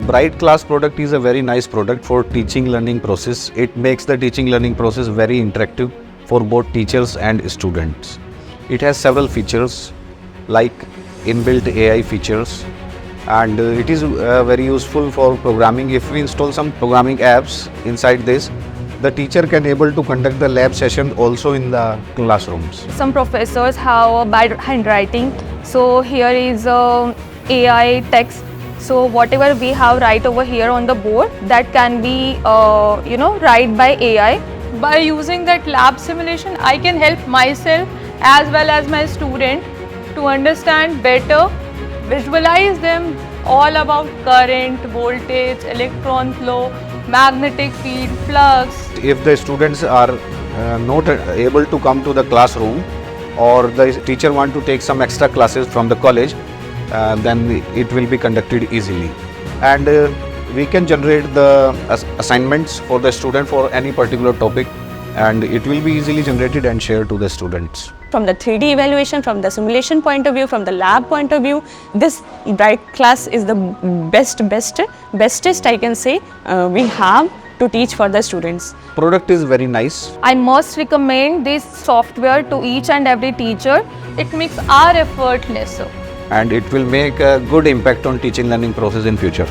BrightClass product is a very nice product for teaching learning process. It makes the teaching learning process very interactive for both teachers and students. It has several features like inbuilt AI features, and it is very useful for programming. If we install some programming apps inside this, the teacher can able to conduct the lab session also in the classrooms. Some professors have a bad handwriting, so here is AI text. So whatever we have write over here on the board, that can be write by AI. By using that lab simulation, I can help myself as well as my student to understand better, visualize them all about current, voltage, electron flow, magnetic field, flux. If the students are not able to come to the classroom, or the teacher want to take some extra classes from the college, then it will be conducted easily. And we can generate the assignments for the student for any particular topic, and it will be easily generated and shared to the students. From the 3D evaluation, from the simulation point of view, from the lab point of view, this BrightClass is the bestest I can say we have to teach for the students. Product is very nice. I must recommend this software to each and every teacher. It makes our effort lesser. And it will make a good impact on teaching learning process in future.